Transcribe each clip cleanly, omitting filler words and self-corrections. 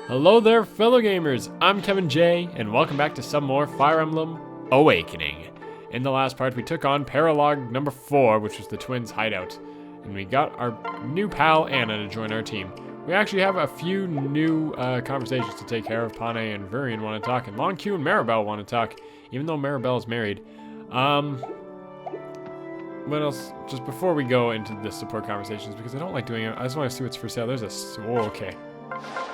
Hello there, fellow gamers. I'm Kevin J, and welcome back to some more Fire Emblem Awakening. In the last part, we took on Paralog number 4, which was the twins' hideout, and we got our new pal Anna to join our team. We actually have a few new conversations to take care of. Pane and Virian want to talk, and Long Q and Maribel want to talk, even though Maribel is married. What else? Just before we go into the support conversations, because I don't like doing it, I just want to see what's for sale. There's a... Oh, okay.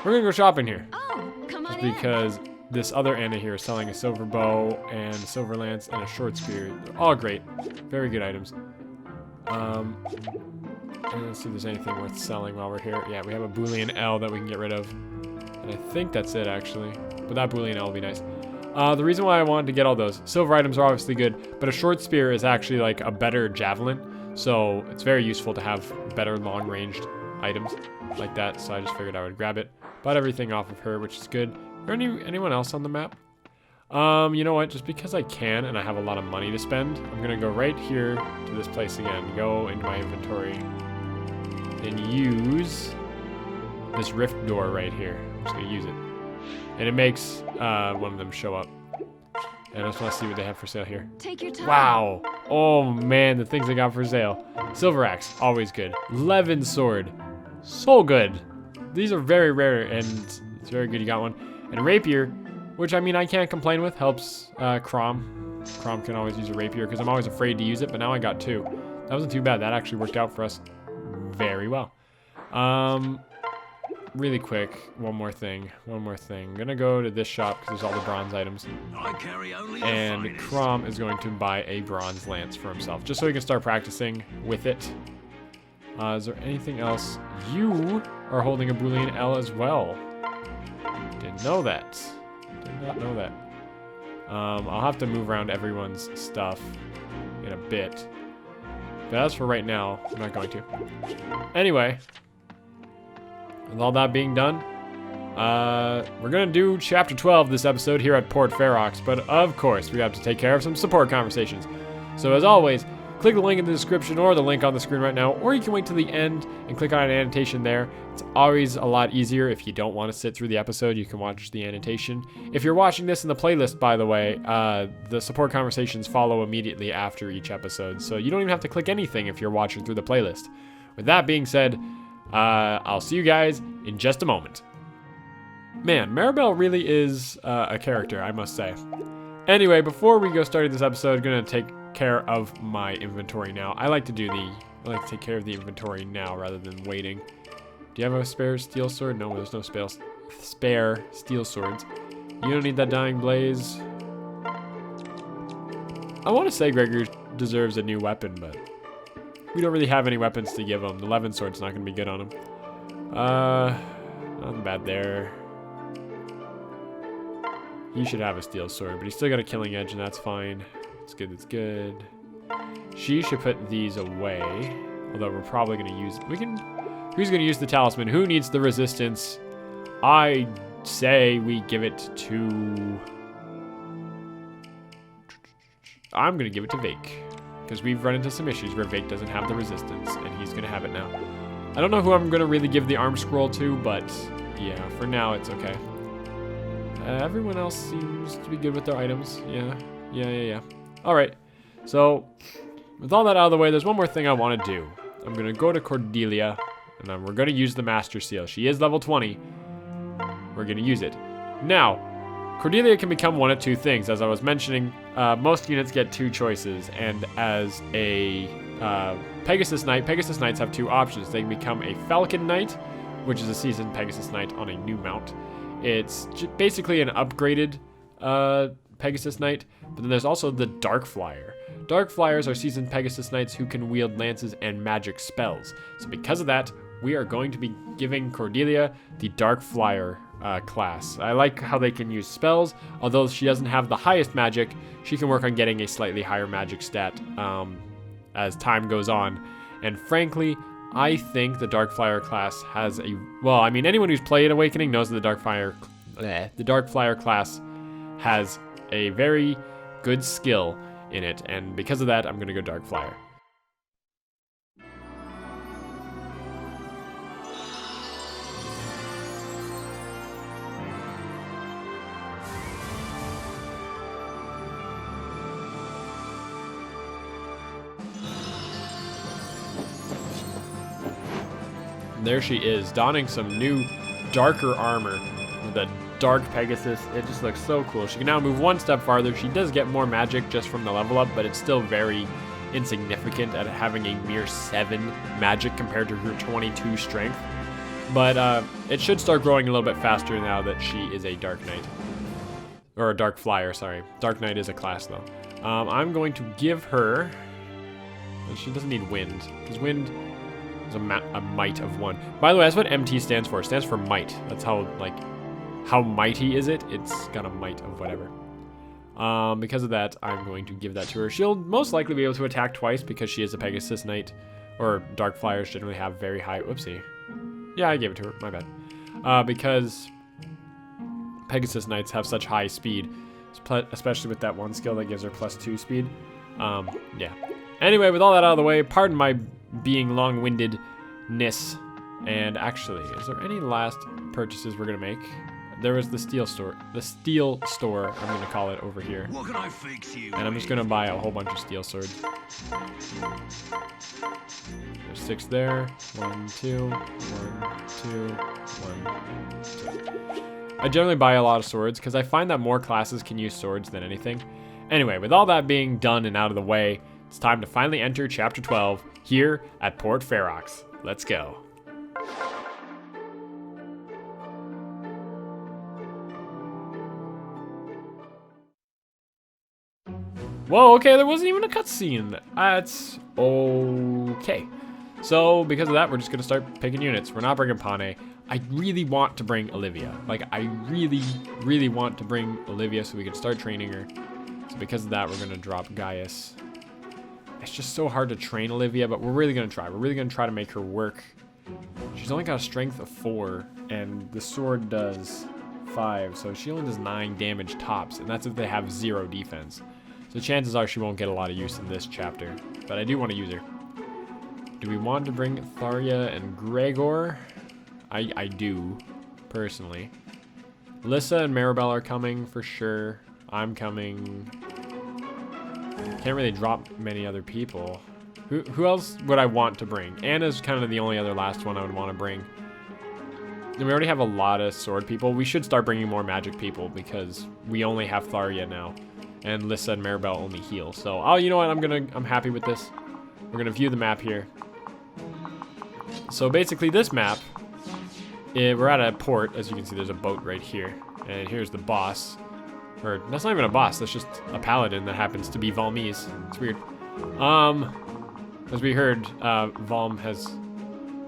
We're gonna go shopping here. Oh, come on just because this other Anna here is selling a silver bow and a silver lance and a short spear. They're all great. Very good items. And let's see if there's anything worth selling while we're here. Yeah, we have a Boolean L that we can get rid of. And I think that's it, actually. But that Boolean L will be nice. The reason why I wanted to get all those, silver items are obviously good, but a short spear is actually like a better javelin. So it's very useful to have better long-ranged items like that. So I just figured I would grab it. Bought everything off of her, which is good. Is there anyone else on the map? You know what? Just because I can and I have a lot of money to spend, I'm gonna go right here to this place again. Go into my inventory and use this rift door right here. I'm just gonna use it. And it makes one of them show up. And I just want to see what they have for sale here. Take your time. Wow. Oh man, the things I got for sale. Silver axe, always good. Levin sword, so good. These are very rare and it's very good you got one. And rapier, which I mean I can't complain with, helps Crom. Crom can always use a rapier because I'm always afraid to use it, but now I got two. That wasn't too bad. That actually worked out for us very well. Really quick, one more thing. I'm gonna go to this shop because there's all the bronze items. And Crom is going to buy a bronze lance for himself, just so he can start practicing with it. Is there anything else? You are holding a Boolean L as well. Didn't know that. Did not know that. I'll have to move around everyone's stuff in a bit. But as for right now, I'm not going to. Anyway. With all that being done, we're gonna do chapter 12 this episode here at Port Ferox, but of course we have to take care of some support conversations. So as always, click the link in the description or the link on the screen right now, or you can wait till the end and click on an annotation there. It's always a lot easier if you don't want to sit through the episode. You can watch the annotation. If you're watching this in the playlist, by the way, the support conversations follow immediately after each episode, so you don't even have to click anything if you're watching through the playlist. With that being said, I'll see you guys in just a moment. Man, Maribel really is a character, I must say. Anyway, before we go starting this episode, gonna take care of my inventory now. I like to take care of the inventory now rather than waiting. Do you have a spare steel sword? No, there's no spare steel swords. You don't need that dying blaze. I want to say Gregor deserves a new weapon, but we don't really have any weapons to give him. The Levin sword's not going to be good on him. Nothing bad there. He should have a steel sword, but he's still got a killing edge, and that's fine. It's good, it's good. She should put these away, although we're probably going to use... Who's going to use the talisman? Who needs the resistance? I say we give it to... I'm going to give it to Vake. Because we've run into some issues where Vake doesn't have the resistance, and he's going to have it now. I don't know who I'm going to really give the arm scroll to, but yeah, for now it's okay. Everyone else seems to be good with their items. Yeah. Alright, so with all that out of the way, there's one more thing I want to do. I'm going to go to Cordelia, and we're going to use the Master Seal. She is level 20. We're going to use it. Now, Cordelia can become one of two things. As I was mentioning, most units get two choices, and as a Pegasus Knights have two options. They can become a Falcon Knight, which is a seasoned Pegasus Knight on a new mount. It's basically an upgraded Pegasus Knight, but then there's also the Dark Flyer. Dark Flyers are seasoned Pegasus Knights who can wield lances and magic spells. So because of that, we are going to be giving Cordelia the Dark Flyer class. I like how they can use spells. Although she doesn't have the highest magic, she can work on getting a slightly higher magic stat as time goes on. And frankly, I think the Dark Flyer class has a... Well, I mean, anyone who's played Awakening knows that the Dark Flyer class has a very good skill in it. And because of that, I'm going to go Dark Flyer. There she is, donning some new darker armor with a dark Pegasus. It just looks so cool. She can now move one step farther. She does get more magic just from the level up, but it's still very insignificant at having a mere 7 magic compared to her 22 strength. But it should start growing a little bit faster now that she is a Dark Knight. Or a Dark Flyer, sorry. Dark Knight is a class, though. I'm going to give her... She doesn't need Wind, because Wind is a might of 1. By the way, that's what MT stands for. It stands for might. That's how, like, how mighty is it? It's got a might of whatever. Because of that, I'm going to give that to her. She'll most likely be able to attack twice because she is a Pegasus Knight, or Dark Flyers generally have very high... Whoopsie. Yeah, I gave it to her. My bad. Because Pegasus Knights have such high speed, especially with that one skill that gives her +2 speed. Yeah. Anyway, with all that out of the way, pardon my being long-windedness. And actually, is there any last purchases we're gonna make? There was the steel store. The steel store, I'm gonna call it over here. What can I fix you? And I'm just gonna buy a whole bunch of steel swords. There's 6 there. 1, 2, 1, 2, 1, 2. I generally buy a lot of swords because I find that more classes can use swords than anything. Anyway, with all that being done and out of the way, it's time to finally enter Chapter 12 here at Port Ferox. Let's go. Whoa, okay, there wasn't even a cutscene. That's okay. So, because of that, we're just gonna start picking units. We're not bringing Pane. I really want to bring Olivia. Like, I really, really want to bring Olivia so we can start training her. So because of that, we're gonna drop Gaius. It's just so hard to train Olivia, but we're really gonna try. We're really gonna try to make her work. She's only got a strength of 4, and the sword does 5, so she only does 9 damage tops, and that's if they have 0 defense. So chances are she won't get a lot of use in this chapter, but I do want to use her. Do we want to bring Tharia and Gregor? I do, personally. Lissa and Maribel are coming for sure. I'm coming. Can't really drop many other people. Who else would I want to bring? Anna's kind of the only other last one I would want to bring. And we already have a lot of sword people. We should start bringing more magic people because we only have Tharia now. And Lissa and Maribel only heal. So, oh, you know what? I'm happy with this. We're gonna view the map here. So basically this map, we're at a port. As you can see, there's a boat right here. And here's the boss. Or, that's not even a boss. That's just a paladin that happens to be Valmese. It's weird. As we heard, Valm has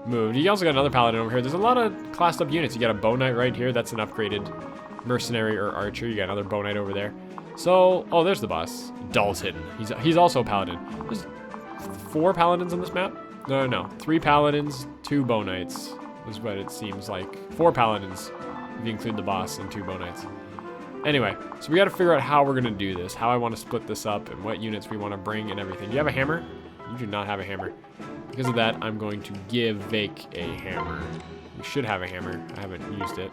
moved. You also got another paladin over here. There's a lot of classed up units. You got a bow knight right here. That's an upgraded mercenary or archer. You got another bow knight over there. So, oh, there's the boss. Dalton. He's also a paladin. There's 4 paladins on this map? No. 3 paladins, 2 bow knights is what it seems like. 4 paladins, if you include the boss, and 2 bow knights. Anyway, so we got to figure out how we're going to do this, how I want to split this up, and what units we want to bring and everything. Do you have a hammer? You do not have a hammer. Because of that, I'm going to give Vake a hammer. We should have a hammer. I haven't used it.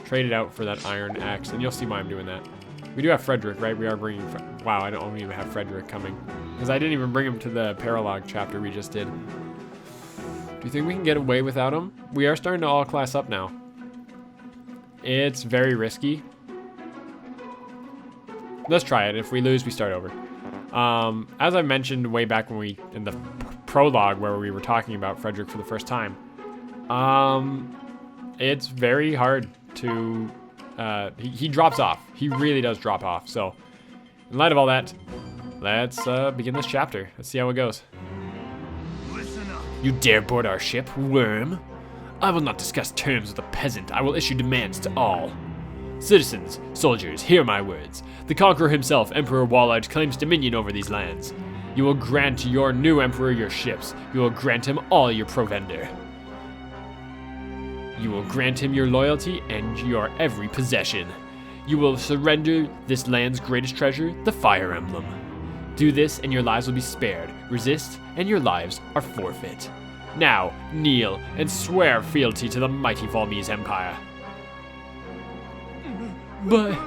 Trade it out for that iron axe, and you'll see why I'm doing that. We do have Frederick, right? We are bringing... Wow, I don't even have Frederick coming. Because I didn't even bring him to the Paralog chapter we just did. Do you think we can get away without him? We are starting to all class up now. It's very risky. Let's try it. If we lose, we start over. As I mentioned way back when in the prologue where we were talking about Frederick for the first time, it's very hard to... he drops off. He really does drop off. So, in light of all that, let's begin this chapter. Let's see how it goes. You dare board our ship, worm? I will not discuss terms with a peasant. I will issue demands to all. Citizens, soldiers, hear my words. The conqueror himself, Emperor Wallard, claims dominion over these lands. You will grant to your new emperor your ships. You will grant him all your provender. You will grant him your loyalty and your every possession. You will surrender this land's greatest treasure, the Fire Emblem. Do this and your lives will be spared. Resist and your lives are forfeit. Now, kneel and swear fealty to the mighty Valmese Empire. But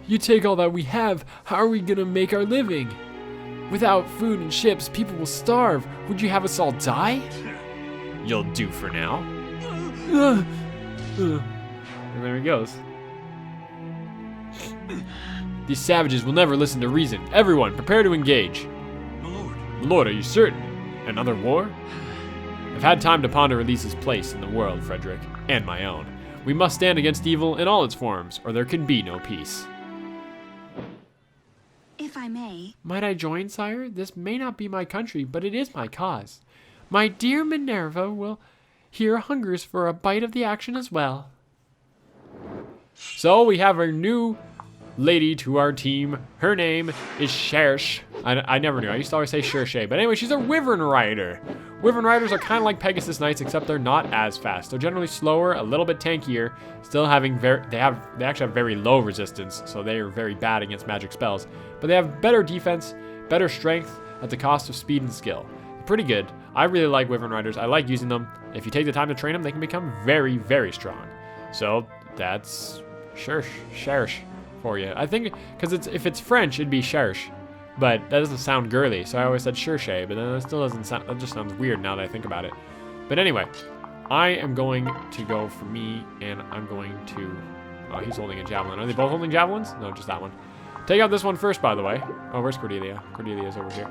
you take all that we have, how are we gonna make our living? Without food and ships, people will starve. Would you have us all die? You'll do for now. And there he goes. These savages will never listen to reason. Everyone, prepare to engage. My lord. Lord, are you certain? Another war? I've had time to ponder Elise's place in the world, Frederick, and my own. We must stand against evil in all its forms, or there can be no peace. If I may. Might I join, sire? This may not be my country, but it is my cause. My dear Minerva will here hungers for a bite of the action as well. So we have a new lady to our team. Her name is Shersh. I never knew. I used to always say Shershay. But anyway, she's a Wyvern Rider. Wyvern Riders are kind of like Pegasus Knights, except they're not as fast. They're generally slower, a little bit tankier, still having they actually have very low resistance, so they are very bad against magic spells. But they have better defense, better strength at the cost of speed and skill. Pretty good. I really like Wyvern Riders. I like using them. If you take the time to train them, they can become very, very strong. So that's Shersh for you. I think because if it's French, it'd be Shersh, but that doesn't sound girly. So I always said Shershay, but then it still doesn't sound. That just sounds weird now that I think about it. But anyway, I am going to go for me, and I'm going to. Oh, he's holding a javelin. Are they both holding javelins? No, just that one. Take out this one first, by the way. Oh, where's Cordelia? Cordelia's over here.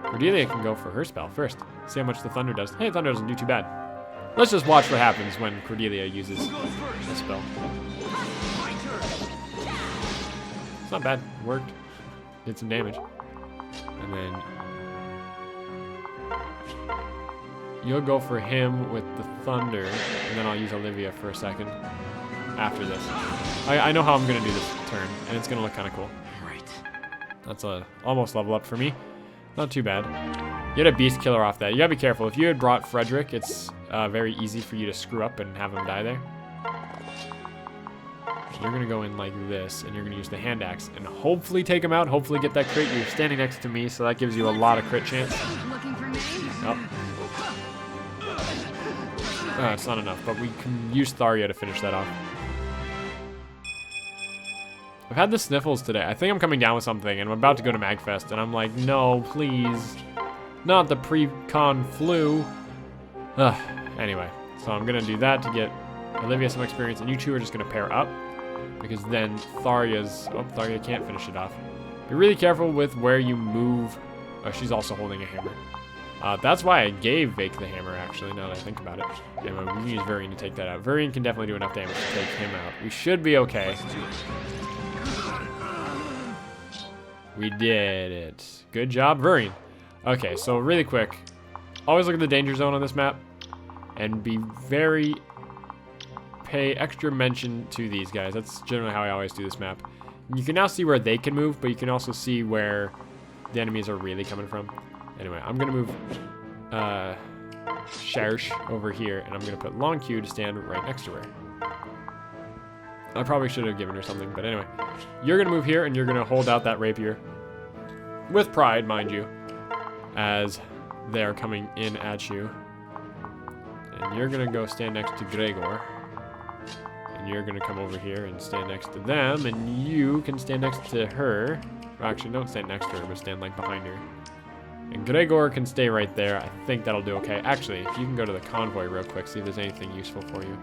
Cordelia can go for her spell first. See how much the thunder does. Hey, thunder doesn't do too bad. Let's just watch what happens when Cordelia uses the spell. It's not bad. It worked. Did some damage. And then you'll go for him with the thunder, and then I'll use Olivia for a second after this. I know how I'm going to do this turn, and it's going to look kind of cool. Right. That's a almost level up for me. Not too bad. You had a beast killer off that. You gotta be careful. If you had brought Frederick, it's very easy for you to screw up and have him die there. You're gonna go in like this, and you're gonna use the hand axe and hopefully take him out. Hopefully get that crit. You're standing next to me, so that gives you a lot of crit chance. Looking for me? Oh. It's not enough, but we can use Tharia to finish that off. I've had the sniffles today. I think I'm coming down with something, and I'm about to go to MagFest, and I'm like, no, please. Not the pre-con flu. Anyway, so I'm going to do that to get Olivia some experience, and you two are just going to pair up, because then Tharia can't finish it off. Be really careful with where you move. Oh, she's also holding a hammer. That's why I gave Vake the hammer, actually, now that I think about it. Anyway, we can use Varian to take that out. Varian can definitely do enough damage to take him out. We should be okay. We did it. Good job, Varian. Okay, so really quick. Always look at the danger zone on this map. And pay extra mention to these guys. That's generally how I always do this map. You can now see where they can move, but you can also see where the enemies are really coming from. Anyway, I'm going to move Shersh over here, and I'm going to put Long Q to stand right next to her. I probably should have given her something, but anyway. You're going to move here, and you're going to hold out that rapier. With pride, mind you. As they're coming in at you. And you're going to go stand next to Gregor. And you're going to come over here and stand next to them. And you can stand next to her. Well, actually, don't stand next to her, but stand like behind her. And Gregor can stay right there. I think that'll do okay. Actually, if you can go to the convoy real quick, see if there's anything useful for you.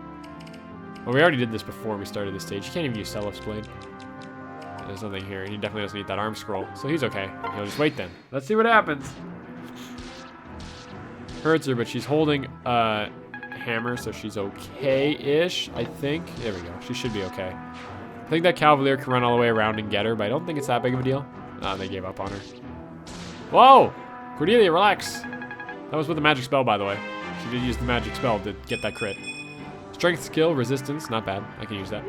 Well, we already did this before we started this stage. You can't even use Celoph's Blade. There's nothing here, and he definitely doesn't need that arm scroll, so he's okay. He'll just wait then. Let's see what happens. Hurts her, but she's holding a hammer, so she's okay-ish, I think. There we go. She should be okay. I think that Cavalier can run all the way around and get her, but I don't think it's that big of a deal. They gave up on her. Whoa! Cordelia, relax. That was with the magic spell, by the way. She did use the magic spell to get that crit. Strength, skill, resistance, not bad. I can use that.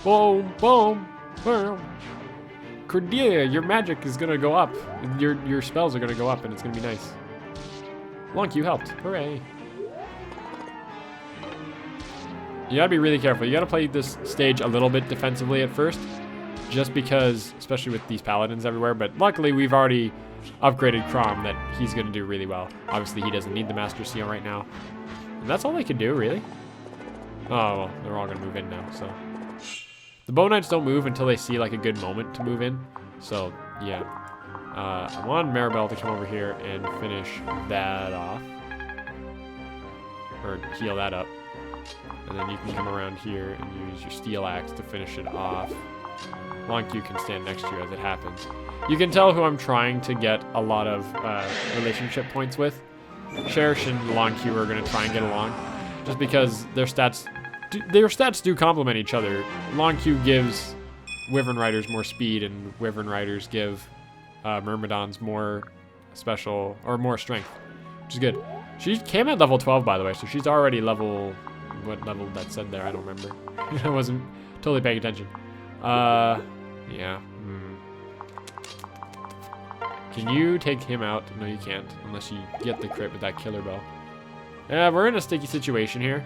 Boom, boom, boom. Cordelia, your magic is gonna go up. Your spells are gonna go up, and it's gonna be nice. Long Q helped. Hooray. You gotta be really careful. You gotta play this stage a little bit defensively at first, just because, especially with these paladins everywhere. But luckily, we've already upgraded Crom that he's gonna do really well. Obviously, he doesn't need the Master Seal right now. And that's all they can do, really. Oh, well, they're all gonna move in now, so. The Bow Knights don't move until they see, like, a good moment to move in. So, yeah. I want Maribel to come over here and finish that off. or heal that up. And then you can come around here and use your steel axe to finish it off. Long Q can stand next to you as it happens. You can tell who I'm trying to get a lot of relationship points with. Cherish and Long Q are going to try and get along, just because their stats do complement each other. Long Q gives Wyvern Riders more speed, and Wyvern Riders give Myrmidons more special, or more strength, which is good. She came at level 12, by the way, so she's already level... What level that said there? I don't remember. I wasn't totally paying attention. Yeah. Can you take him out? No, you can't, unless you get the crit with that killer bow. Yeah, we're in a sticky situation here,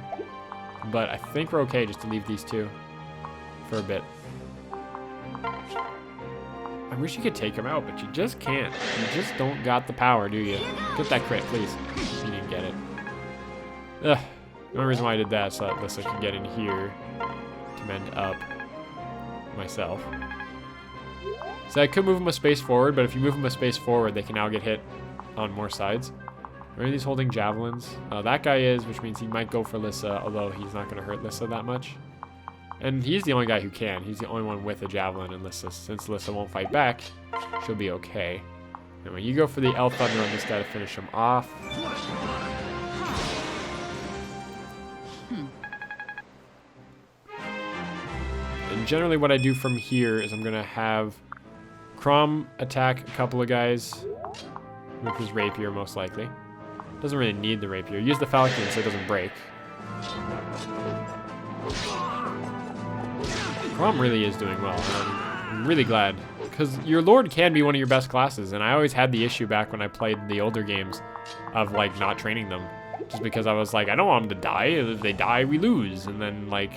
but I think we're okay just to leave these two for a bit. I wish you could take him out, but you just can't. You just don't got the power, do you? Get that crit, please. You didn't get it. Ugh. The only reason why I did that is so that Lissa can get in here to mend up myself. So I could move them a space forward, but if you move them a space forward, they can now get hit on more sides. Are any of these holding javelins? That guy is, which means he might go for Lissa, although he's not going to hurt Lissa that much. And he's the only guy who can. He's the only one with a javelin, and Lissa, since Lissa won't fight back, she'll be okay. And when you go for the Elf Thunder on this guy to finish him off. And generally what I do from here is I'm going to have Crom attack a couple of guys with his rapier, most likely. Doesn't really need the rapier. Use the falcon so it doesn't break. Crom really is doing well, and I'm really glad. Because your Lord can be one of your best classes, and I always had the issue back when I played the older games of, like, not training them. Just because I was like, I don't want them to die. If they die, we lose. And then, like,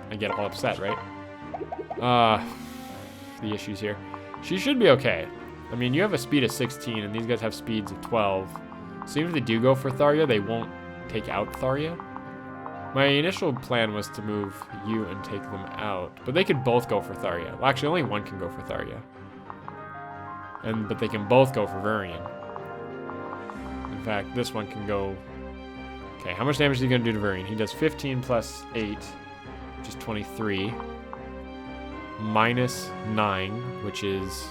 I get all upset, right? The issues here. She should be okay. I mean, you have a speed of 16, and these guys have speeds of 12. So even if they do go for Tharia, they won't take out Tharia. My initial plan was to move you and take them out, but they could both go for Tharia. Well, actually, only one can go for Tharia. But they can both go for Varian. In fact, this one can go... Okay, how much damage is he going to do to Varian? He does 15 plus 8, which is 23. Minus 9, which is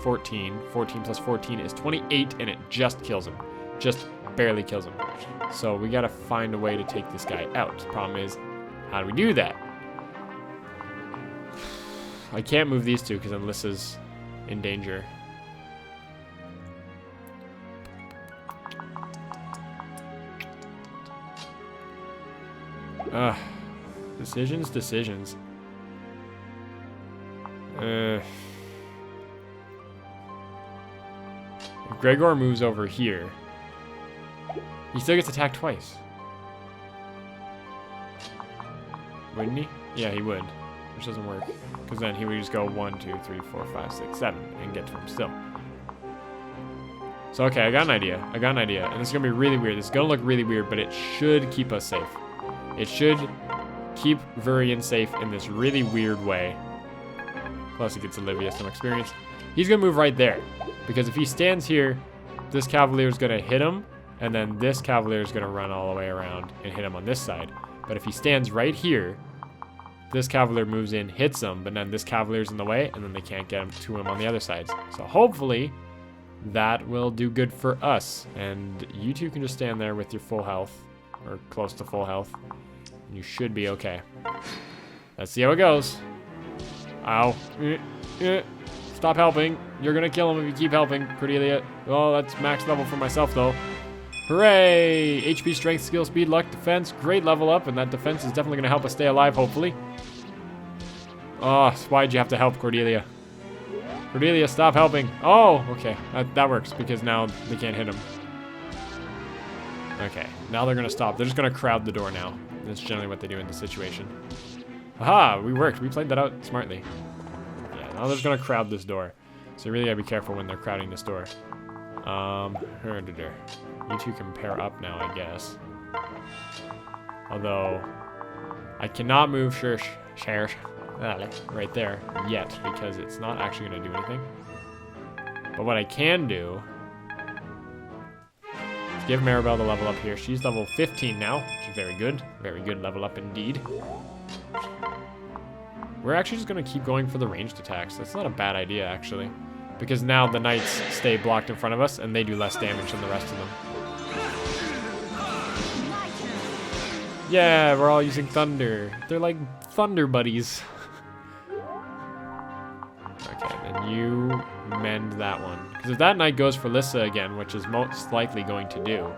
14. 14 plus 14 is 28, and it just kills him. Just barely kills him. So we gotta find a way to take this guy out. The problem is, how do we do that? I can't move these two because then Lissa's in danger. Decisions. If Gregor moves over here, he still gets attacked twice. Wouldn't he? Yeah, he would. Which doesn't work. Because then he would just go 1, 2, 3, 4, 5, 6, 7 and get to him still. So, okay, I got an idea. And this is going to be really weird. This is going to look really weird, but it should keep us safe. It should keep Varian safe in this really weird way. Plus, it gets Olivia some experience. He's going to move right there. Because if he stands here, this Cavalier is going to hit him, and then this Cavalier is going to run all the way around and hit him on this side. But if he stands right here, this Cavalier moves in, hits him, but then this Cavalier's in the way, and then they can't get him to him on the other sides. So hopefully, that will do good for us. And you two can just stand there with your full health, or close to full health. And you should be okay. Let's see how it goes. Ow. Stop helping. You're gonna kill him if you keep helping, Cordelia. Oh, that's max level for myself, though. Hooray! HP, strength, skill, speed, luck, defense. Great level up, and that defense is definitely gonna help us stay alive, hopefully. Oh, why'd you have to help, Cordelia? Cordelia, stop helping. Oh, okay. That works, because now they can't hit him. Okay, now they're gonna stop. They're just gonna crowd the door now. That's generally what they do in this situation. Aha! We worked. We played that out smartly. Yeah, now they're just gonna crowd this door. So you really gotta be careful when they're crowding this door. You two can pair up now, I guess. Although, I cannot move Cherish right there yet, because it's not actually gonna do anything. But what I can do is give Maribel the level up here. She's level 15 now, which is very good. Very good level up indeed. We're actually just going to keep going for the ranged attacks. That's not a bad idea, actually. Because now the knights stay blocked in front of us, and they do less damage than the rest of them. Yeah, we're all using thunder. They're like thunder buddies. Okay, and you mend that one. Because if that knight goes for Lissa again, which is most likely going to do,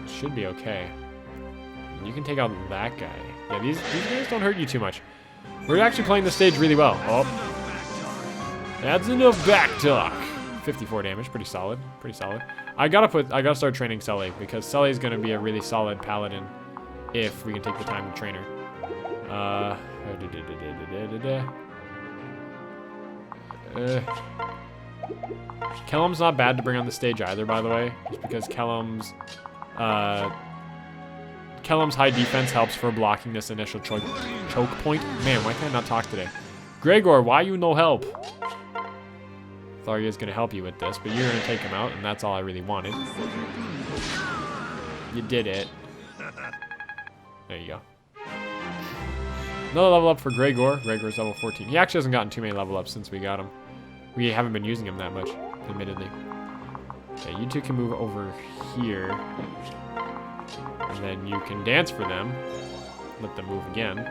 should be okay. And you can take out that guy. Yeah, these guys don't hurt you too much. We're actually playing the stage really well. Oh, that's enough back talk. 54 damage, pretty solid, pretty solid. I gotta start training Sully because Sully is gonna be a really solid paladin if we can take the time to train her. Kellum's not bad to bring on the stage either, by the way, just because Kellum's high defense helps for blocking this initial choke point. Man, why can't I not talk today? Gregor, why you no help? Thargia's gonna help you with this, but you're gonna take him out, and that's all I really wanted. You did it. There you go. Another level up for Gregor. Gregor's level 14. He actually hasn't gotten too many level ups since we got him. We haven't been using him that much, admittedly. Okay, you two can move over here. And then you can dance for them. Let them move again.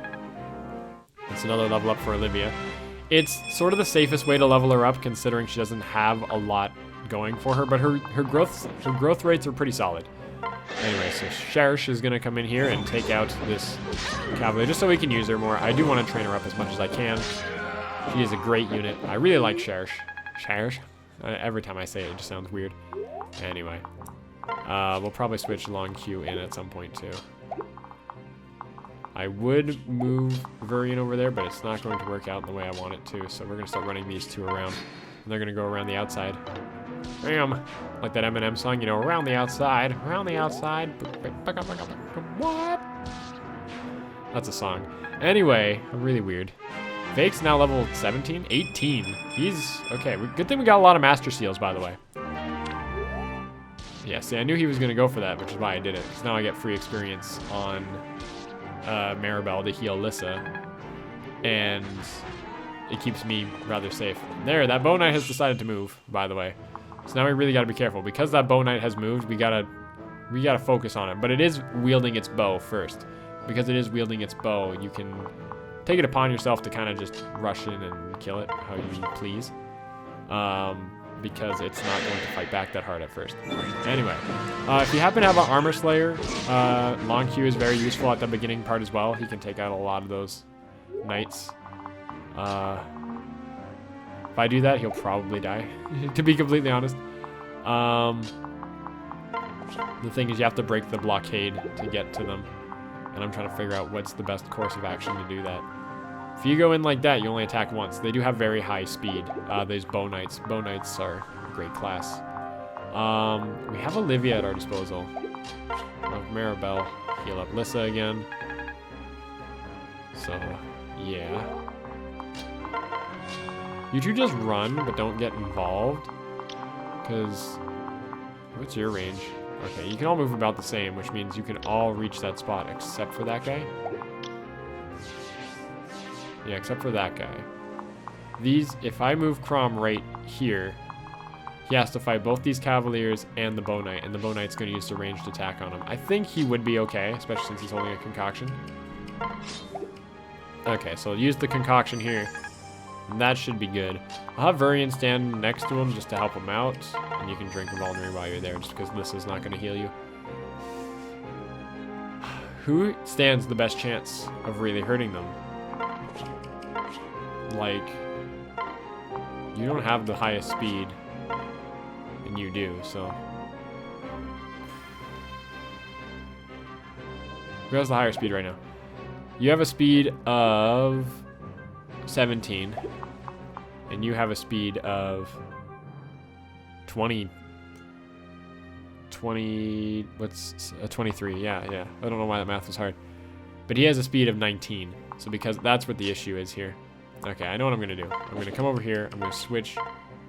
That's another level up for Olivia. It's sort of the safest way to level her up, considering she doesn't have a lot going for her, but her growth rates are pretty solid. Anyway, so Cherish is gonna come in here and take out this Cavalier, just so we can use her more. I do want to train her up as much as I can. She is a great unit. I really like Cherish. Cherish? Every time I say it, it just sounds weird. Anyway. We'll probably switch Long Q in at some point too. I would move Varian over there, but it's not going to work out in the way I want it to, so we're going to start running these two around. And they're going to go around the outside. Bam! Like that Eminem song, you know, around the outside, around the outside. What? That's a song. Anyway, really weird. Vake's now level 17? 18. He's, okay, good thing we got a lot of Master Seals, by the way. Yeah, see, I knew he was going to go for that, which is why I did it. Because now I get free experience on Maribel to heal Lissa. And it keeps me rather safe. There, that Bow Knight has decided to move, by the way. So now we really got to be careful. Because that Bow Knight has moved, we gotta focus on it. But it is wielding its bow first. Because it is wielding its bow, you can take it upon yourself to kind of just rush in and kill it how you please. Because it's not going to fight back that hard at first. Anyway, if you happen to have an Armor Slayer, Long Q is very useful at the beginning part as well. He can take out a lot of those knights. If I do that, he'll probably die, to be completely honest. The thing is you have to break the blockade to get to them. And I'm trying to figure out what's the best course of action to do that. If you go in like that, you only attack once. They do have very high speed. Those Bow Knights. Bow Knights are a great class. We have Olivia at our disposal. Maribel. Heal up Lissa again. So, yeah. You two just run, but don't get involved. Because, what's your range? Okay, you can all move about the same, which means you can all reach that spot, except for that guy. Yeah, except for that guy. These, if I move Crom right here, he has to fight both these Cavaliers and the Bow Knight, and the Bow Knight's going to use the ranged attack on him. I think he would be okay, especially since he's holding a concoction. Okay, so I'll use the concoction here, and that should be good. I'll have Varian stand next to him just to help him out, and you can drink a Vulnerary while you're there, just because Lissa's not going to heal you. Who stands the best chance of really hurting them? Like, you don't have the highest speed, and you do, so. Who has the higher speed right now? You have a speed of 17, and you have a speed of 20, what's 23, yeah. I don't know why that math was hard. But he has a speed of 19, so because that's what the issue is here. Okay, I know what I'm gonna do. I'm gonna come over here, I'm gonna switch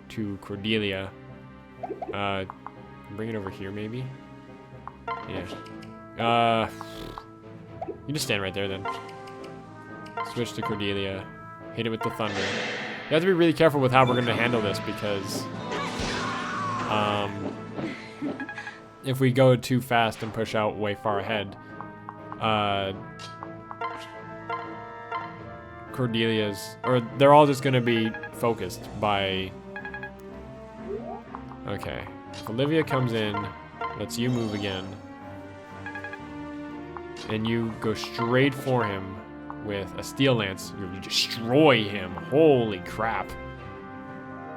to Cordelia. Bring it over here, maybe. Yeah. You just stand right there then. Switch to Cordelia. Hit it with the thunder. You have to be really careful with how we're going to handle this because if we go too fast and push out way far ahead, they're all just going to be focused by... Okay. If Olivia comes in, lets you move again, and you go straight for him with a steel lance, you destroy him. Holy crap.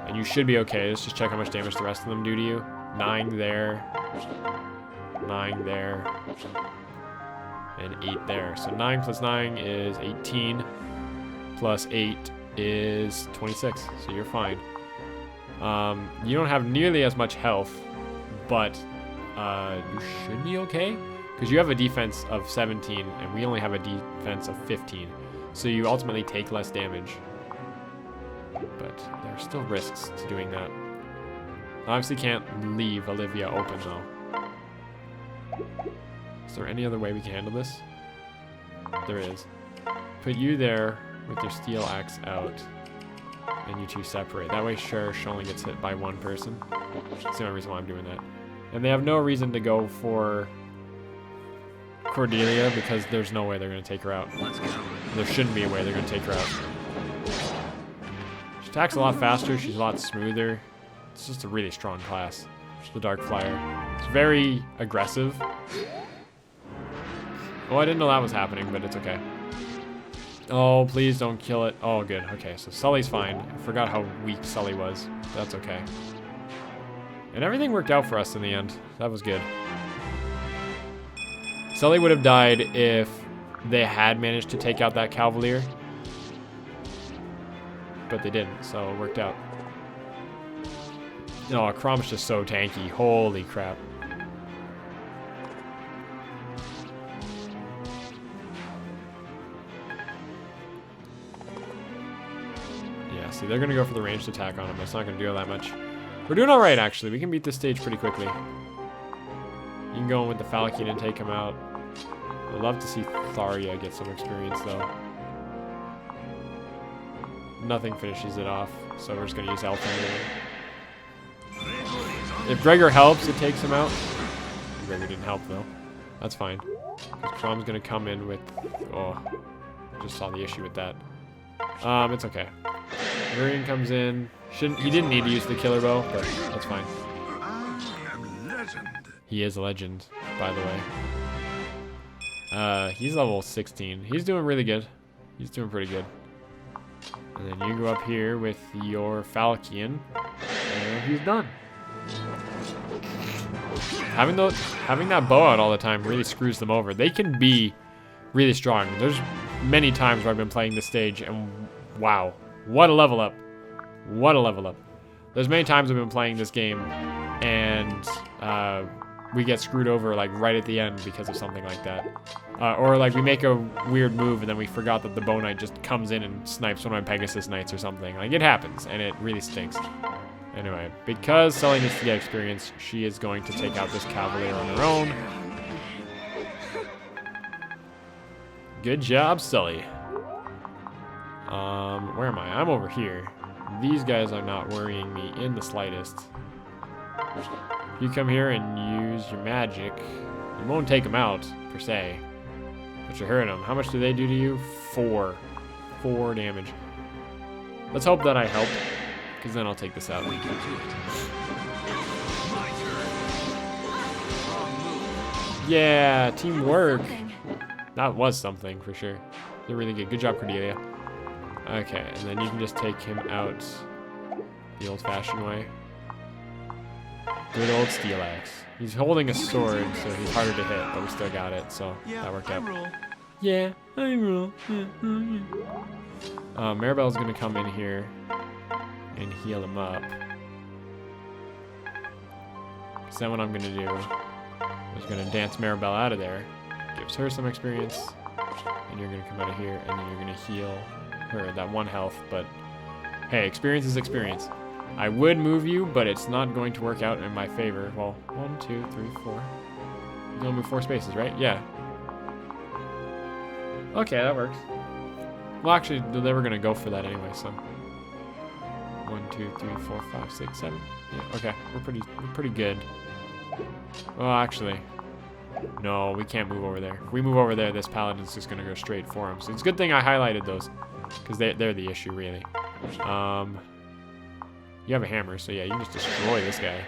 And you should be okay. Let's just check how much damage the rest of them do to you. 9 there. 9 there. And 8 there. So 9 plus 9 is 18. Plus 8 is 26. So you're fine. You don't have nearly as much health, but you should be okay. Because you have a defense of 17, and we only have a defense of 15. So you ultimately take less damage. But there are still risks to doing that. Obviously can't leave Olivia open, though. Is there any other way we can handle this? There is. Put you there with your steel axe out, and you two separate. That way, sure, she only gets hit by one person. That's the only reason why I'm doing that. And they have no reason to go for Cordelia because there's no way they're going to take her out. There shouldn't be a way they're going to take her out. She attacks a lot faster. She's a lot smoother. It's just a really strong class. The Dark Flyer. It's very aggressive. Oh, I didn't know that was happening, but it's okay. Oh, please don't kill it. Oh, good. Okay, so Sully's fine. I forgot how weak Sully was. That's okay. And everything worked out for us in the end. That was good. Sully would have died if they had managed to take out that Cavalier. But they didn't, so it worked out. No, Crom's just so tanky. Holy crap. Yeah, see, they're going to go for the ranged attack on him. That's not going to do all that much. We're doing alright, actually. We can beat this stage pretty quickly. You can go in with the Falcon and take him out. I'd love to see Tharia get some experience, though. Nothing finishes it off, so we're just going to use Elfin. If Gregor helps, it takes him out. Gregor didn't help, though. That's fine. Crom's going to come in with... Oh, just saw the issue with that. It's okay. Varian comes in. He didn't need to use the killer bow, but that's fine. He is a legend, by the way. He's level 16. He's doing really good. He's doing pretty good. And then you go up here with your Falcon, and he's done. Having that bow out all the time really screws them over. They can be really strong. There's many times where I've been playing this stage, and wow, what a level up. What a level up. There's many times I've been playing this game, and we get screwed over like right at the end because of something like that. Or like we make a weird move and then we forgot that the Bow Knight just comes in and snipes one of my Pegasus Knights or something. Like it happens and it really stinks. Anyway, because Sully needs to get experience, she is going to take out this Cavalier on her own. Good job, Sully. Where am I? I'm over here. These guys are not worrying me in the slightest. You come here and use your magic. You won't take them out, per se. But you're hurting them. How much do they do to you? 4. 4 damage. Let's hope that I help, because then I'll take this out. Yeah, teamwork. That was something, for sure. They're really good. Good job, Cordelia. Okay, and then you can just take him out the old-fashioned way. Good old steel axe. He's holding a sword, so he's harder to hit, but we still got it, so that worked out. Yeah, I roll. Maribel's gonna come in here and heal him up. So then what I'm gonna do is gonna dance Maribel out of there, gives her some experience, and you're gonna come out of here, and then you're gonna heal her that 1 health, but hey, experience is experience. I would move you, but it's not going to work out in my favor. Well, 1, 2, 3, 4. You can move 4 spaces, right? Yeah. Okay, that works. Well, actually, they were going to go for that anyway, so. 1, 2, 3, 4, 5, 6, 7. Yeah, okay, we're pretty good. Well, actually, no, we can't move over there. If we move over there, this paladin's just gonna go straight for him. So it's a good thing I highlighted those, because they're the issue, really. You have a hammer, so yeah, you can just destroy this guy.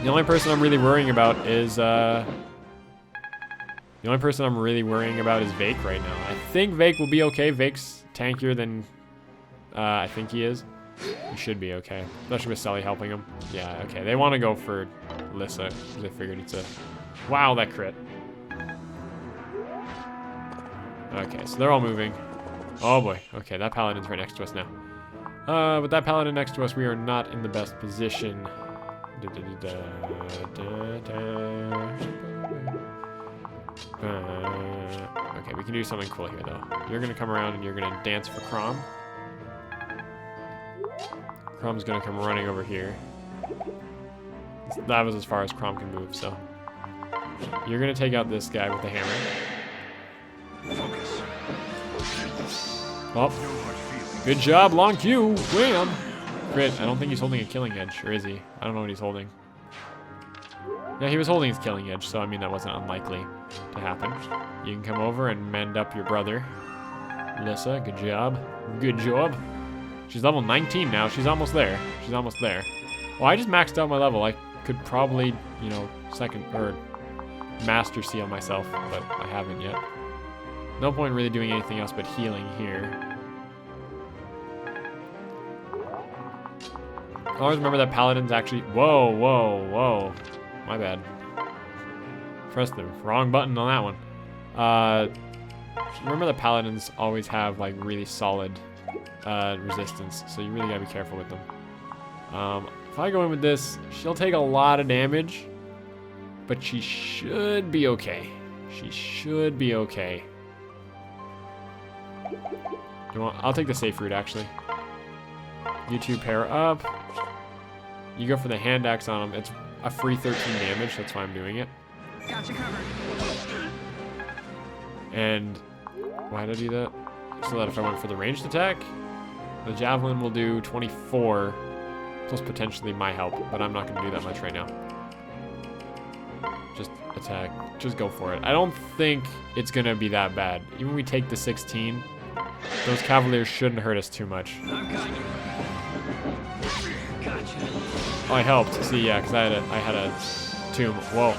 The only person I'm really worrying about is Vake right now. I think Vake will be okay. Vake's tankier than I think he is. He should be okay, especially with Sully helping him. Yeah, okay. They want to go for Lissa because they figured it's a... Wow, that crit. Okay, so they're all moving. Oh boy. Okay, that paladin's right next to us now. With that paladin next to us, we are not in the best position. Okay, we can do something cool here, though. You're going to come around and you're going to dance for Crom. Crom's going to come running over here. That was as far as Crom can move, so. You're going to take out this guy with the hammer. Oh, good job, long Q. Wham! Crit. I don't think he's holding a killing edge, or is he? I don't know what he's holding. Yeah, he was holding his killing edge, so I mean that wasn't unlikely to happen. You can come over and mend up your brother. Lissa, good job. Good job. She's level 19 now. She's almost there. She's almost there. Well, I just maxed out my level. I could probably, you know, second or master seal myself, but I haven't yet. No point really doing anything else but healing here. Always remember that paladins actually... Whoa, whoa, whoa. My bad. Pressed the wrong button on that one. Remember that paladins always have like really solid resistance, so you really gotta be careful with them. If I go in with this, she'll take a lot of damage, but she should be okay. She should be okay. I'll take the safe route, actually. You two pair up. You go for the hand axe on him. It's a free 13 damage, that's why I'm doing it. Gotcha covered. And why did I do that? So that if I went for the ranged attack, the javelin will do 24, plus potentially my help, but I'm not going to do that much right now. Just attack. Just go for it. I don't think it's going to be that bad. Even if we take the 16, those cavaliers shouldn't hurt us too much. Oh, I helped. See, yeah, because I had a tomb. Whoa.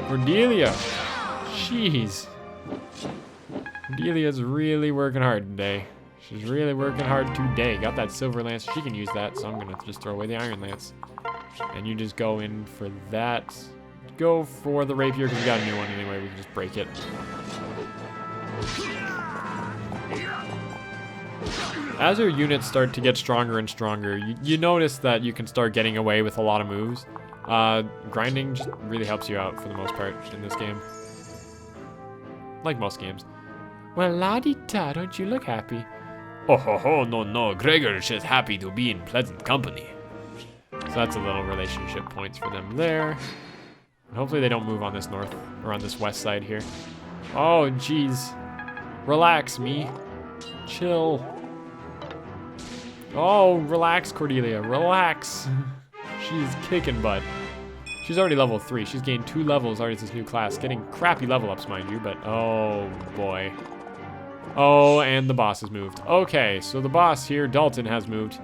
Cordelia. Jeez. Cordelia's really working hard today. She's really working hard today. Got that silver lance. She can use that, so I'm going to just throw away the iron lance. And you just go in for that. Go for the rapier, because we got a new one anyway. We can just break it. As your units start to get stronger and stronger, you notice that you can start getting away with a lot of moves. Grinding just really helps you out for the most part in this game. Like most games. Well, la-di-da, don't you look happy? Oh ho ho, no, Gregor's just happy to be in pleasant company. So that's a little relationship points for them there. And hopefully they don't move on this north, or on this west side here. Oh, jeez. Relax, me. Chill. Oh, relax, Cordelia, relax. She's kicking butt. She's already level 3. She's gained 2 levels already this new class. Getting crappy level ups, mind you, but oh boy. Oh, and the boss has moved. Okay, so the boss here, Dalton, has moved.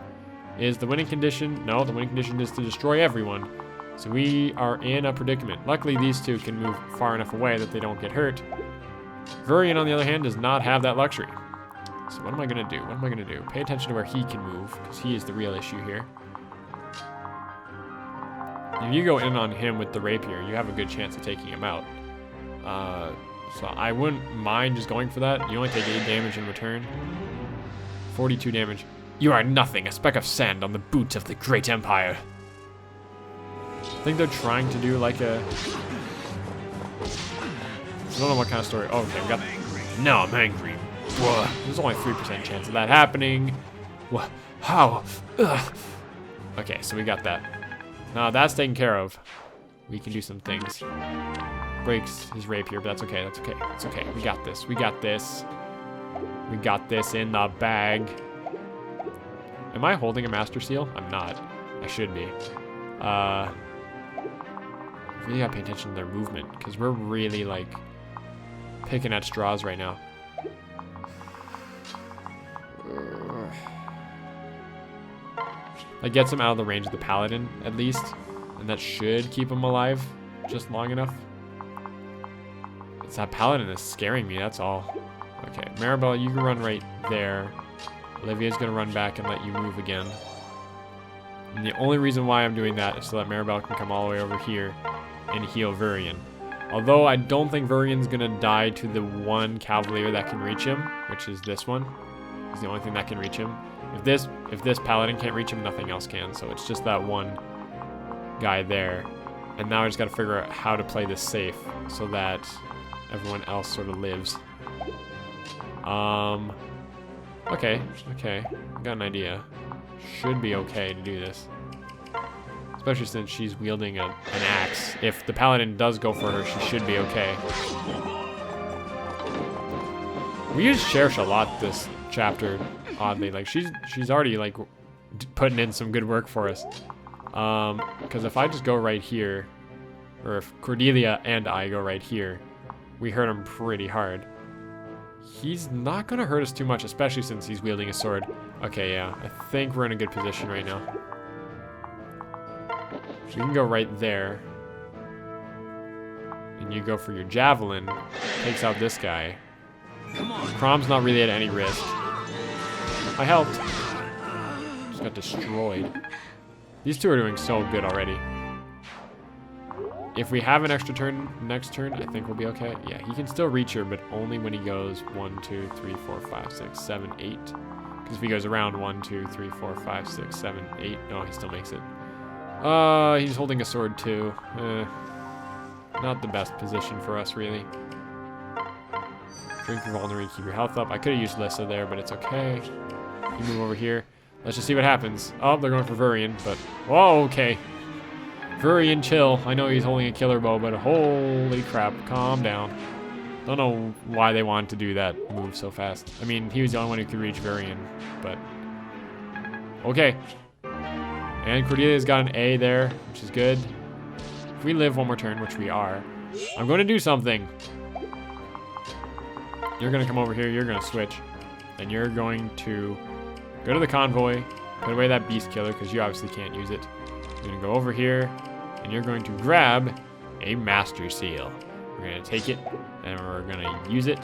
Is the winning condition? No, the winning condition is to destroy everyone. So we are in a predicament. Luckily, these two can move far enough away that they don't get hurt. Vurian, on the other hand, does not have that luxury. So what am I going to do? What am I going to do? Pay attention to where he can move, because he is the real issue here. If you go in on him with the rapier, you have a good chance of taking him out. So I wouldn't mind just going for that. You only take 8 damage in return. 42 damage. You are nothing, a speck of sand on the boots of the great empire. I think they're trying to do like a... I don't know what kind of story. Oh, okay, we got... Now I'm angry. Whoa, there's only 3% chance of that happening. What? How? Ugh. Okay, so we got that. Now that's taken care of. We can do some things. Breaks his rapier, but that's okay. That's okay. It's okay. We got this. We got this. We got this in the bag. Am I holding a master seal? I'm not. I should be. Really gotta pay attention to their movement because we're really like picking at straws right now. That gets him out of the range of the paladin at least, and that should keep him alive just long enough. It's that paladin is scaring me, that's all. Okay, Maribel, you can run right there. Olivia's gonna run back and let you move again. And the only reason why I'm doing that is so that Maribel can come all the way over here and heal Virion. Although I don't think Virion's gonna die to the one Cavalier that can reach him, which is this one. Is the only thing that can reach him. If this paladin can't reach him, nothing else can. So it's just that one guy there. And now I just gotta figure out how to play this safe so that everyone else sort of lives. Okay. I got an idea. Should be okay to do this. Especially since she's wielding an axe. If the paladin does go for her, she should be okay. We use Cherish a lot this chapter, oddly. Like, she's already, like, putting in some good work for us. Because if I just go right here, or if Cordelia and I go right here, we hurt him pretty hard. He's not going to hurt us too much, especially since he's wielding a sword. Okay, yeah. I think we're in a good position right now. We can go right there. And you go for your javelin. Takes out this guy. Crom's not really at any risk. I helped. Just got destroyed. These two are doing so good already. If we have an extra turn next turn, I think we'll be okay. Yeah, he can still reach her, but only when he goes 1, 2, 3, 4, 5, 6, 7, 8. Because if he goes around 1, 2, 3, 4, 5, 6, 7, 8. No, he still makes it. He's holding a sword too. Not the best position for us, really. Drink your vulnerability, keep your health up. I could have used Lissa there, but it's okay. You move over here. Let's just see what happens. Oh, they're going for Virion, but... Whoa, okay. Virion, chill. I know he's holding a killer bow, but holy crap, calm down. Don't know why they wanted to do that move so fast. I mean, he was the only one who could reach Virion, but... Okay. And Cordelia's got an A there, which is good. If we live one more turn, which we are, I'm going to do something. You're going to come over here, you're going to switch. And you're going to go to the convoy, put away that beast killer, because you obviously can't use it. You're going to go over here, and you're going to grab a Master Seal. We're going to take it, and we're going to use it.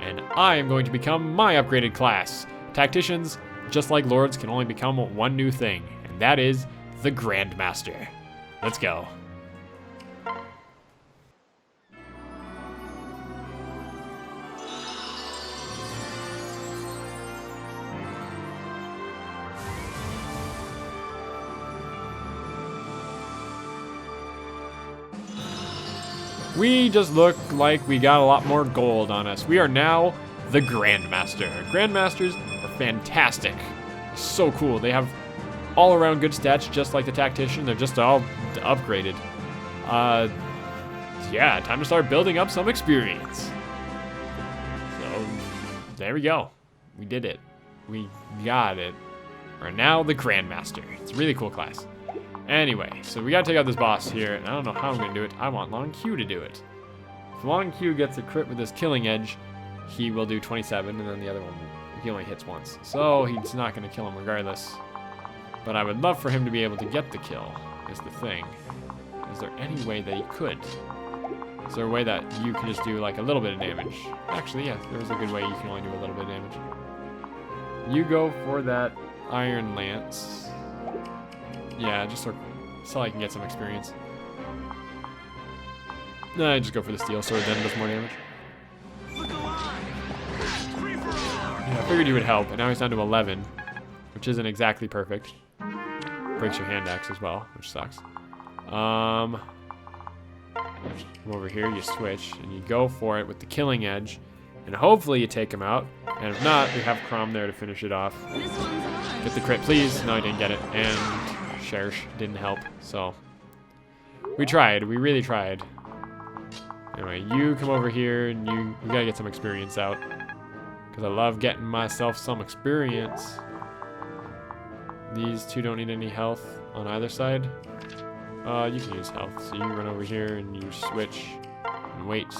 And I am going to become my upgraded class. Tacticians, just like Lords, can only become one new thing. And that is the Grandmaster. Let's go. We just look like we got a lot more gold on us. We are now the Grandmaster. Grandmasters are fantastic. So cool. They have all around good stats, just like the Tactician. They're just all upgraded. Yeah, time to start building up some experience. So, there we go. We did it. We got it. We're now the Grandmaster. It's a really cool class. Anyway, so we gotta take out this boss here, and I don't know how I'm gonna do it. I want Long Q to do it. If Long Q gets a crit with his Killing Edge, he will do 27, and then the other one, he only hits once. So he's not gonna kill him regardless. But I would love for him to be able to get the kill, is the thing. Is there any way that he could? Is there a way that you can just do like a little bit of damage? Actually, yeah, there's a good way you can only do a little bit of damage. You go for that Iron Lance. Yeah, just so I can get some experience. No, I just go for the Steel Sword, then does more damage. Yeah, I figured you would help, and now he's down to 11, which isn't exactly perfect. Breaks your hand axe as well, which sucks. Come over here, you switch, and you go for it with the Killing Edge, And hopefully you take him out. And if not, we have Crom there to finish it off. This one's ours. Get the crit, please. No, I didn't get it. And Shersh didn't help. So we tried. We really tried. Anyway, you come over here and we gotta get some experience out. Because I love getting myself some experience. These two don't need any health on either side. You can use health. So you run over here and you switch and wait.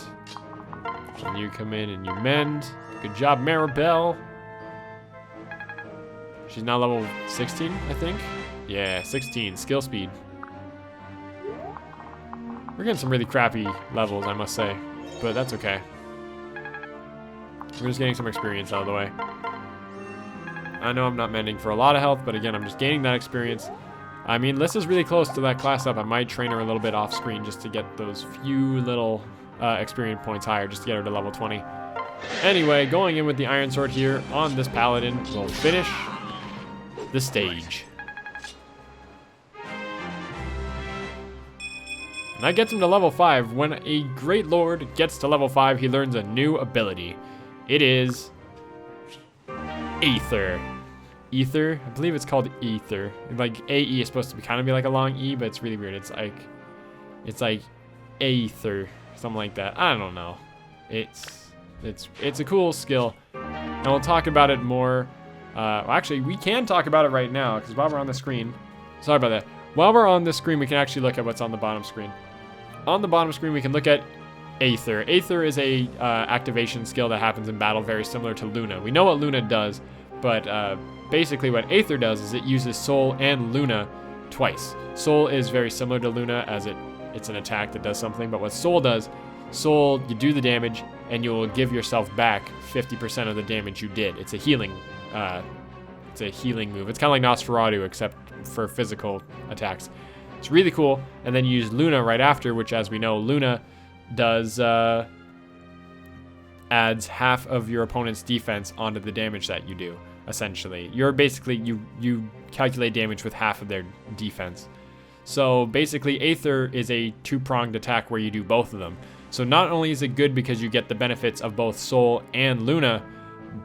And you come in and you mend. Good job, Maribel. She's now level 16, I think. Yeah, 16. Skill speed. We're getting some really crappy levels, I must say. But that's okay. We're just getting some experience out of the way. I know I'm not mending for a lot of health, but again, I'm just gaining that experience. I mean, Lissa's really close to that class up. I might train her a little bit off screen just to get those few little experience points higher, just to get her to level 20. Anyway, going in with the Iron Sword here on this Paladin will finish the stage. And that gets him to level 5. When a Great Lord gets to level 5, he learns a new ability. It is Aether. Ether? I believe it's called Ether. Like, A-E is supposed to be kind of be like a long E, but it's really weird. It's like Aether. Something like that. I don't know. It's a cool skill. And we'll talk about it more. Well, actually, we can talk about it right now, because while we're on the screen... Sorry about that. While we're on this screen, we can actually look at what's on the bottom screen. On the bottom screen, we can look at Aether. Aether is a activation skill that happens in battle, very similar to Luna. We know what Luna does, but basically what Aether does is it uses Soul and Luna twice. Soul is very similar to Luna, as it's an attack that does something, but what Soul does, Soul, you do the damage, and you will give yourself back 50% of the damage you did. It's a healing move. It's kind of like Nosferatu, except for physical attacks. It's really cool. And then you use Luna right after, which, as we know, Luna does adds half of your opponent's defense onto the damage that you do. Essentially, you're basically you calculate damage with half of their defense. So basically, Aether is a two-pronged attack where you do both of them. So not only is it good because you get the benefits of both Soul and Luna,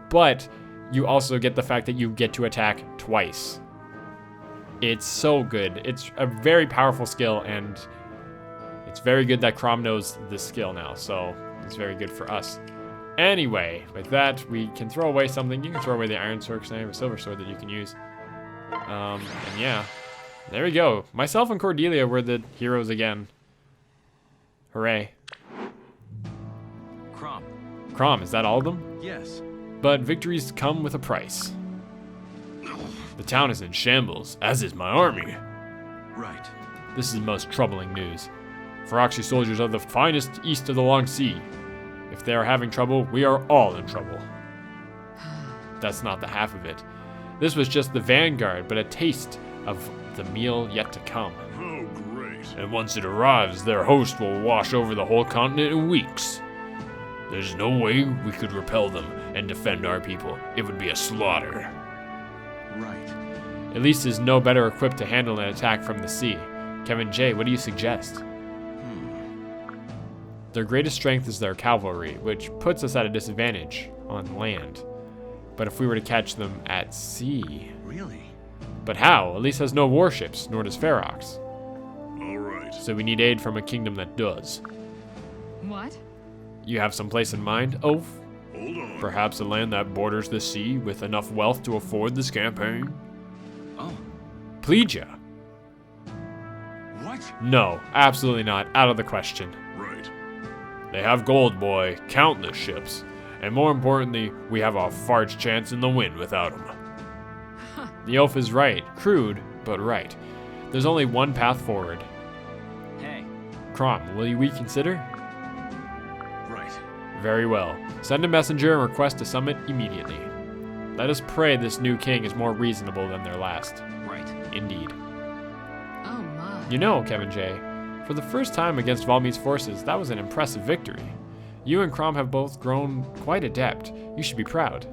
but you also get the fact that you get to attack twice. It's so good. It's a very powerful skill, and it's very good that Crom knows this skill now, so it's very good for us. Anyway, with that, we can throw away something. You can throw away the Iron Sword, because I have a Silver Sword that you can use. And yeah, there we go. Myself and Cordelia were the heroes again. Hooray. Crom, is that all of them? Yes. But victories come with a price. The town is in shambles, as is my army. Right. This is most troubling news. Faraxi soldiers are the finest east of the Long Sea. If they are having trouble, we are all in trouble. That's not the half of it. This was just the vanguard, but a taste of the meal yet to come. Oh, great. And once it arrives, their host will wash over the whole continent in weeks. There's no way we could repel them and defend our people. It would be a slaughter. Right. Elise is no better equipped to handle an attack from the sea. Kevin J., what do you suggest? Their greatest strength is their cavalry, which puts us at a disadvantage on land. But if we were to catch them at sea... Really? But how? Elise has no warships, nor does Ferox. All right. So we need aid from a kingdom that does. What? You have some place in mind, Oaf? Hold on. Perhaps a land that borders the sea with enough wealth to afford this campaign? Oh. Plegia. What? No, absolutely not. Out of the question. Right. They have gold, boy. Countless ships. And more importantly, we have a fart's chance in the wind without them. The elf is right. Crude, but right. There's only one path forward. Hey. Crom, will you reconsider? Right. Very well. Send a messenger and request a summit immediately. Let us pray this new king is more reasonable than their last. Right. Indeed. Oh my. You know, Kevin J., for the first time against Valmy's forces, that was an impressive victory. You and Crom have both grown quite adept. You should be proud.